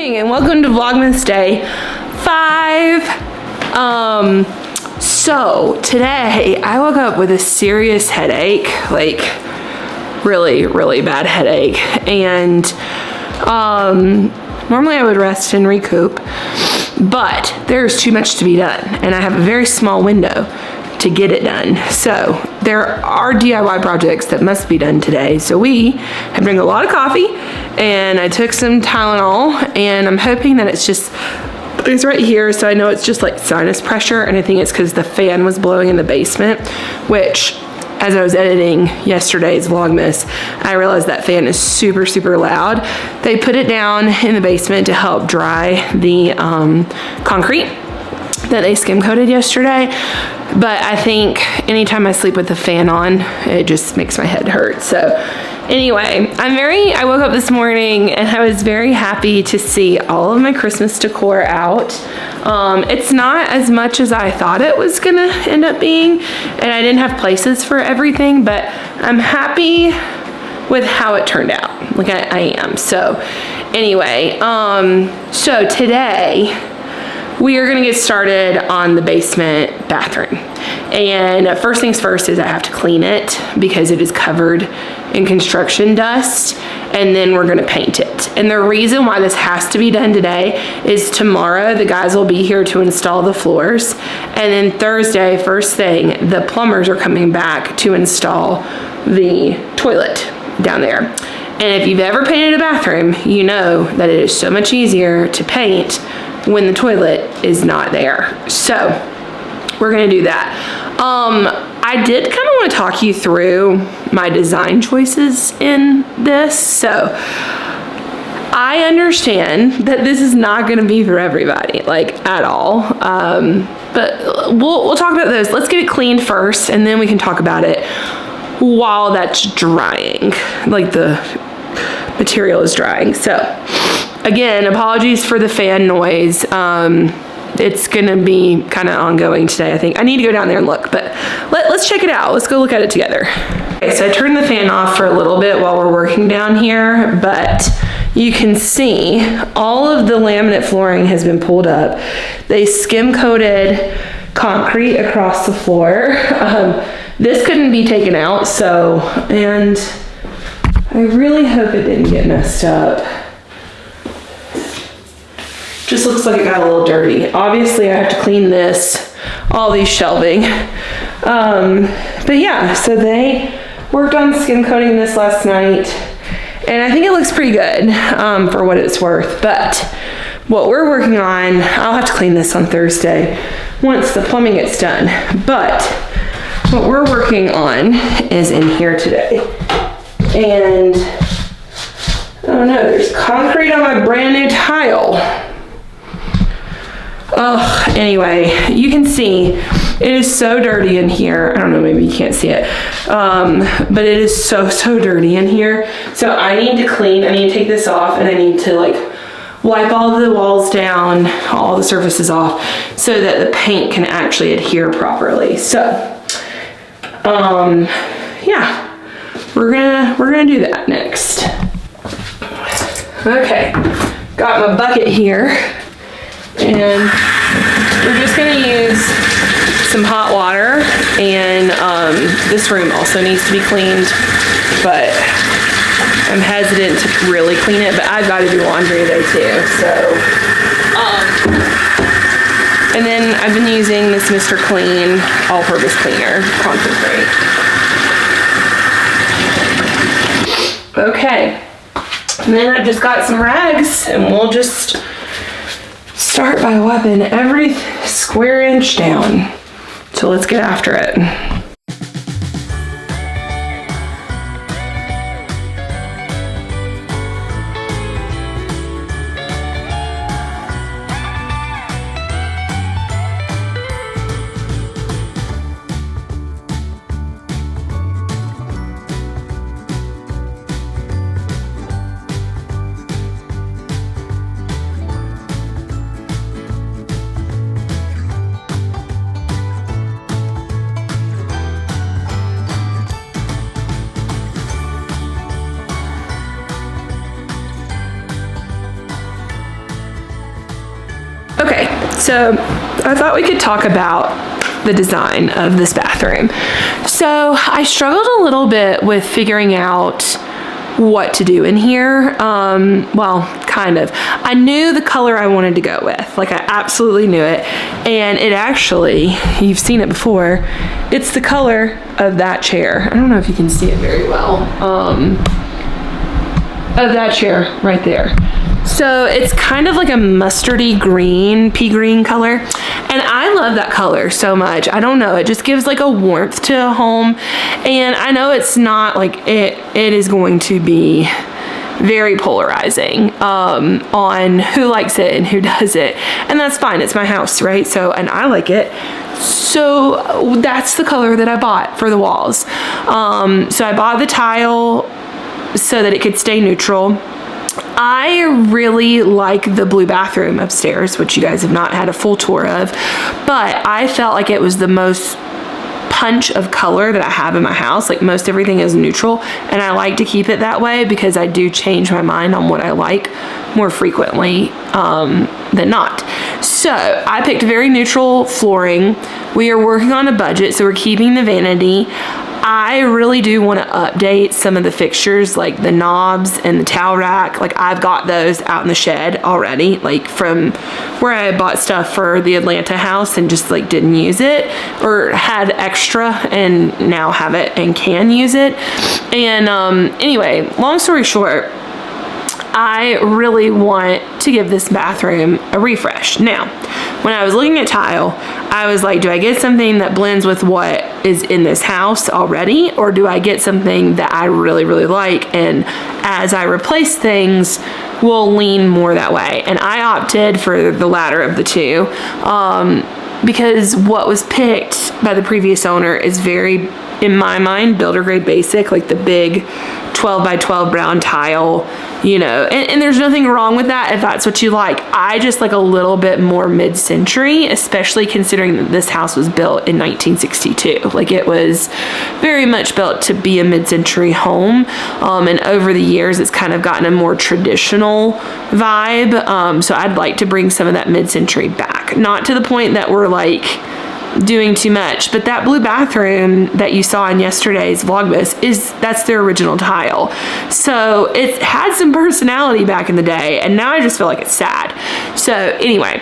morning and welcome to Vlogmas Day 5. So today I woke up with a serious headache, like really bad headache, and normally I would rest and recoup, but there's too much to be done and I have a very small window to get it done. So there are DIY projects that must be done today. So we have drank a lot of coffee and I took some Tylenol, and I'm hoping that it's right here, so I know it's just like sinus pressure, and I think it's because the fan was blowing in the basement, which as I was editing yesterday's Vlogmas, I realized that fan is super loud. They put it down in the basement to help dry the concrete that they skim coated yesterday, but I think anytime I sleep with the fan on, it just makes my head hurt. So anyway, I woke up this morning and I was very happy to see all of my Christmas decor out. It's not as much as I thought it was gonna end up being, and I didn't have places for everything, but I'm happy with how it turned out. Like I am. So anyway, so today we are gonna get started on the basement bathroom. And first things first is I have to clean it because it is covered in construction dust, and then we're gonna paint it. And the reason why this has to be done today is tomorrow the guys will be here to install the floors, and then Thursday, first thing, the plumbers are coming back to install the toilet down there. And if you've ever painted a bathroom, you know that it is so much easier to paint when the toilet is not there. So we're gonna do that. I did kind of want to talk you through my design choices in this. So I understand that this is not gonna be for everybody, like at all. But we'll talk about those. Let's get it cleaned first, and then we can talk about it while that's drying, like the material is drying. So again, apologies for the fan noise. It's gonna be kind of ongoing today, I think. I need to go down there and look, but let's check it out. Let's go look at it together. Okay, so I turned the fan off for a little bit while we're working down here, but you can see all of the laminate flooring has been pulled up. They skim coated concrete across the floor. This couldn't be taken out, so, and I really hope it didn't get messed up. Just looks like it got a little dirty. Obviously I have to clean this, all these shelving. But yeah, so they worked on skim coating this last night, and I think it looks pretty good for what it's worth. But what we're working on, I'll have to clean this on Thursday once the plumbing gets done. But what we're working on is in here today. And oh no, there's concrete on my brand new tile. Oh, anyway, you can see it is so dirty in here. I don't know, maybe you can't see it. But it is so dirty in here. So I need to clean, I need to take this off, and I need to like wipe all the walls down, all the surfaces off, so that the paint can actually adhere properly. So, yeah, we're gonna do that next. Okay, got my bucket here. And we're just gonna use some hot water, and this room also needs to be cleaned, but I'm hesitant to really clean it, but I've got to do laundry today too, so. And then I've been using this Mr. Clean all-purpose cleaner, concentrate. Okay, and then I've just got some rags, and we'll just start by wiping every square inch down. So let's get after it. So I thought we could talk about the design of this bathroom. So I struggled a little bit with figuring out what to do in here. Well, kind of. I knew the color I wanted to go with. Like, I absolutely knew it. And it actually, you've seen it before, it's the color of that chair. I don't know if you can see it very well. Of that chair right there. So it's kind of like a mustardy green, pea green color. And I love that color so much. I don't know, it just gives like a warmth to a home. And I know it's not like, it is going to be very polarizing on who likes it and who doesn't. And that's fine, it's my house, right? So, and I like it. So that's the color that I bought for the walls. So I bought the tile so that it could stay neutral. I really like the blue bathroom upstairs, which you guys have not had a full tour of, but I felt like it was the most punch of color that I have in my house. Like, most everything is neutral, and I like to keep it that way because I do change my mind on what I like more frequently than not. So I picked very neutral flooring. We are working on a budget, so we're keeping the vanity. I really do want to update some of the fixtures, like the knobs and the towel rack. Like, I've got those out in the shed already, like from where I bought stuff for the Atlanta house and just like didn't use it, or had extra and now have it and can use it. And anyway, long story short, I really want to give this bathroom a refresh. Now, when I was looking at tile, I was like, do I get something that blends with what is in this house already, or do I get something that I really, really like, and as I replace things, will lean more that way? And I opted for the latter of the two, because what was picked by the previous owner is very, in my mind, builder grade basic, like the big 12 by 12 brown tile, you know, and there's nothing wrong with that if that's what you like. I just like a little bit more mid-century, especially considering that this house was built in 1962. Like, it was very much built to be a mid-century home, and over the years it's kind of gotten a more traditional vibe, so I'd like to bring some of that mid-century back. Not to the point that we're like doing too much, but that blue bathroom that you saw in yesterday's Vlogmas, that's their original tile. So it had some personality back in the day, and now I just feel like it's sad. So anyway,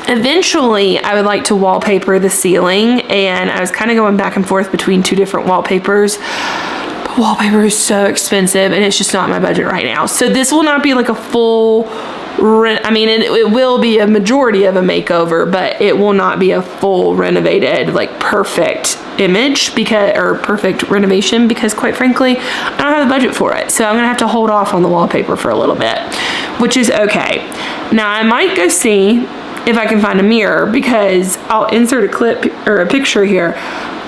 eventually I would like to wallpaper the ceiling, and I was kind of going back and forth between two different wallpapers. But wallpaper is so expensive, and it's just not my budget right now. So this will not be like a full, I mean, it will be a majority of a makeover, but it will not be a full renovated, like perfect image, because, or perfect renovation, because quite frankly, I don't have the budget for it. So I'm gonna have to hold off on the wallpaper for a little bit, which is okay. Now I might go see if I can find a mirror, because I'll insert a clip or a picture here,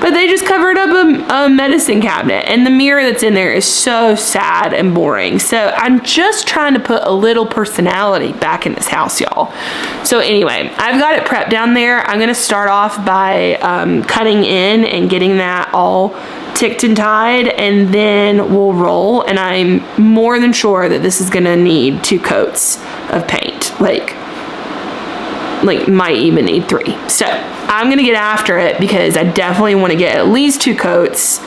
but they just covered up a medicine cabinet, and the mirror that's in there is so sad and boring. So I'm just trying to put a little personality back in this house, y'all. So anyway, I've got it prepped down there. I'm gonna start off by cutting in and getting that all ticked and tied, and then we'll roll. And I'm more than sure that this is gonna need 2 coats of paint, like might even need 3. So I'm gonna get after it, because I definitely want to get at least 2 coats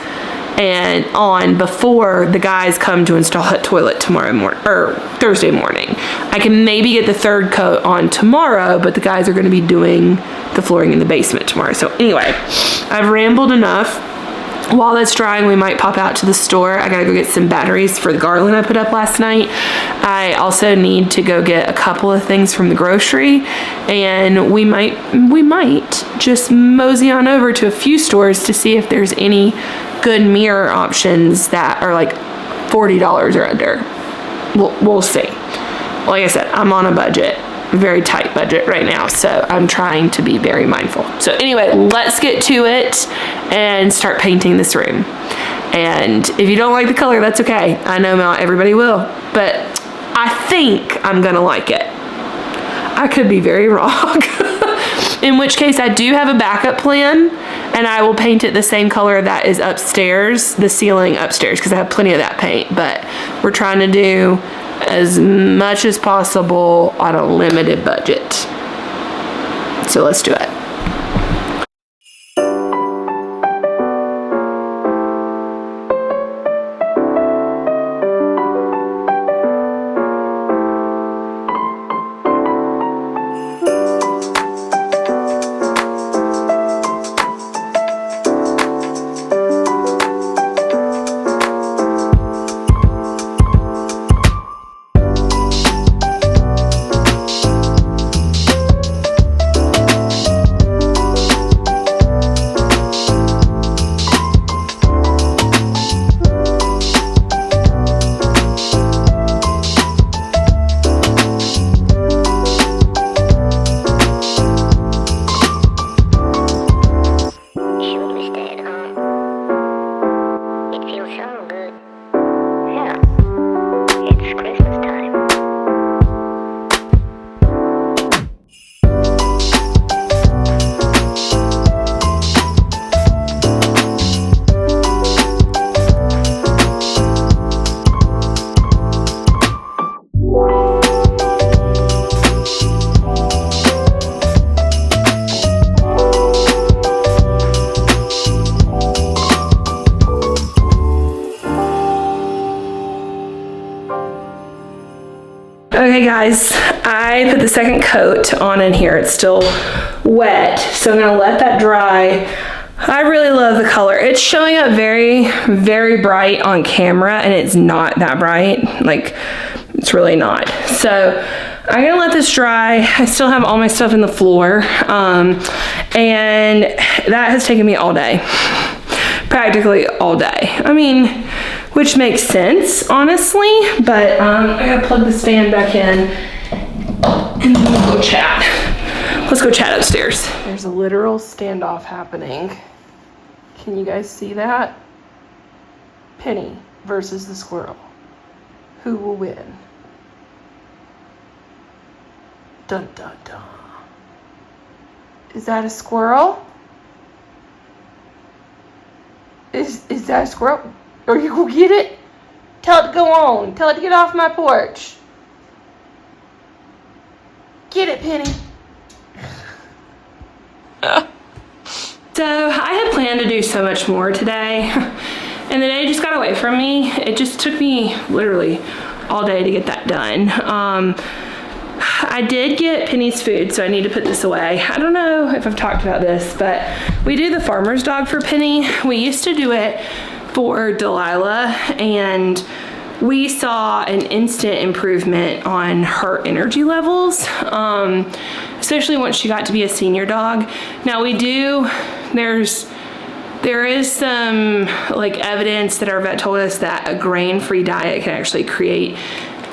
and on before the guys come to install that toilet tomorrow morning, or Thursday morning. I can maybe get the 3rd coat on tomorrow, but the guys are going to be doing the flooring in the basement tomorrow. So anyway, I've rambled enough. While that's drying, we might pop out to the store. I gotta go get some batteries for the garland I put up last night. I also need to go get a couple of things from the grocery, and we might just mosey on over to a few stores to see if there's any good mirror options that are like $40 or under. We'll see. Like I said, I'm on a budget. Very tight budget right now, so I'm trying to be very mindful. So anyway, let's get to it and start painting this room. And if you don't like the color, that's okay. I know not everybody will, but I think I'm gonna like it. I could be very wrong. In which case, I do have a backup plan, and I will paint it the same color that is upstairs, the ceiling upstairs, because I have plenty of that paint. But we're trying to do as much as possible on a limited budget. So let's do it. Okay guys, I put the second coat on in here. It's still wet, so I'm gonna let that dry. I really love the color. It's showing up very, very bright on camera, and it's not that bright. Like, it's really not. So I'm gonna let this dry. I still have all my stuff in the floor, and that has taken me all day. Practically all day. I mean, which makes sense, honestly, but I gotta plug this fan back in and then we'll go chat. Let's go chat upstairs. There's a literal standoff happening. Can you guys see that? Penny versus the squirrel. Who will win? Dun dun dun. Is that a squirrel? Is that a squirrel? Or you go get it? Tell it to go on. Tell it to get off my porch. Get it, Penny. So I had planned to do so much more today, and the day just got away from me. It just took me literally all day to get that done. I did get Penny's food, so I need to put this away. I don't know if I've talked about this, but we do the farmer's dog for Penny. We used to do it for Delilah, and we saw an instant improvement on her energy levels, especially once she got to be a senior dog. Now there is some like evidence that our vet told us that a grain-free diet can actually create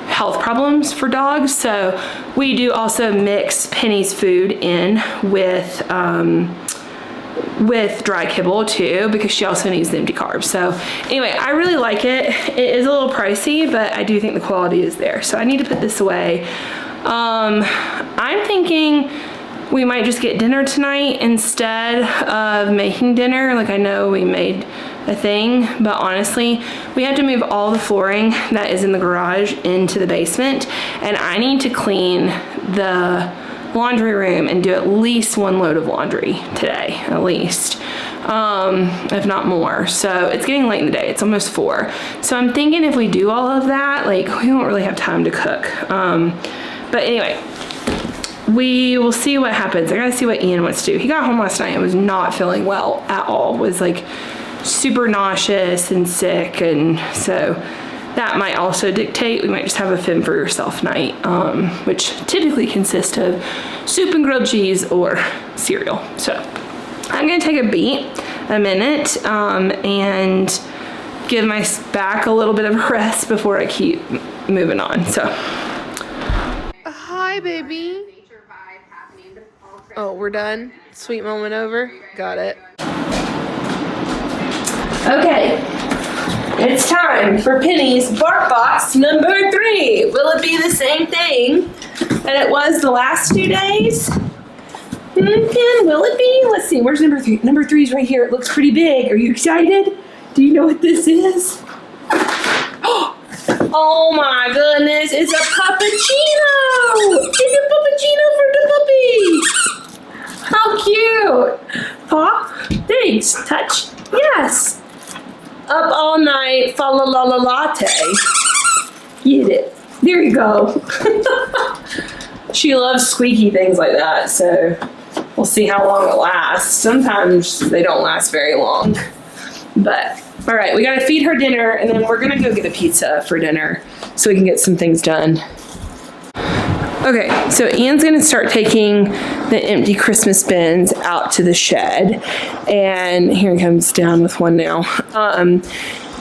health problems for dogs. So we do also mix Penny's food in with dry kibble too, because she also needs the empty carbs. So anyway, I really like it. It is a little pricey, but I do think the quality is there. So I need to put this away. I'm thinking we might just get dinner tonight instead of making dinner. Like, I know we made a thing, but honestly, we had to move all the flooring that is in the garage into the basement, and I need to clean the laundry room and do at least one load of laundry today, at least, if not more. So it's getting late in the day. It's almost 4. So I'm thinking if we do all of that, like, we won't really have time to cook. But anyway, we will see what happens. I gotta see what Ian wants to do. He got home last night and was not feeling well at all. Was like super nauseous and sick, and so that might also dictate. We might just have a fend for yourself night, which typically consists of soup and grilled cheese or cereal. So I'm gonna take a minute, and give my back a little bit of a rest before I keep moving on. So, hi, baby. Oh, we're done. Sweet moment over. Got it. Okay. It's time for Penny's Bark Box number 3. Will it be the same thing that it was the last 2 days? Pen, will it be? Let's see, where's number 3? Number 3 is right here. It looks pretty big. Are you excited? Do you know what this is? Oh my goodness, it's a puppuccino! It's a puppuccino for the puppy! cute. Paw, thanks. Touch, yes. Up all night, fa la la la latte. Get it. There you go. She loves squeaky things like that, so we'll see how long it lasts. Sometimes they don't last very long. But, all right, we gotta feed her dinner, and then we're gonna go get a pizza for dinner so we can get some things done. Okay, so Ian's gonna start taking the empty Christmas bins out to the shed. And here he comes down with one now.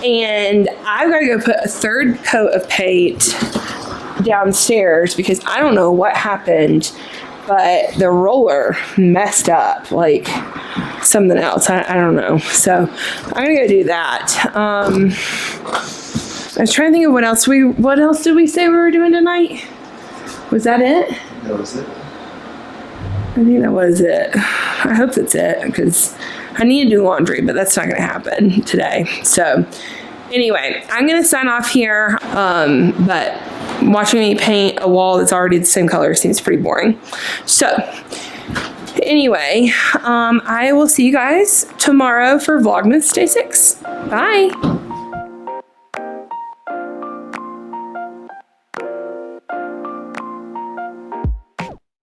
And I've gotta go put a third coat of paint downstairs because I don't know what happened, but the roller messed up, like something else. I don't know. So I'm gonna go do that. I was trying to think of what else did we say we were doing tonight? Was that it? That was it. I think that was it. I hope that's it because I need to do laundry, but that's not going to happen today. So anyway, I'm going to sign off here. But watching me paint a wall that's already the same color seems pretty boring. So anyway, I will see you guys tomorrow for Vlogmas Day 6. Bye.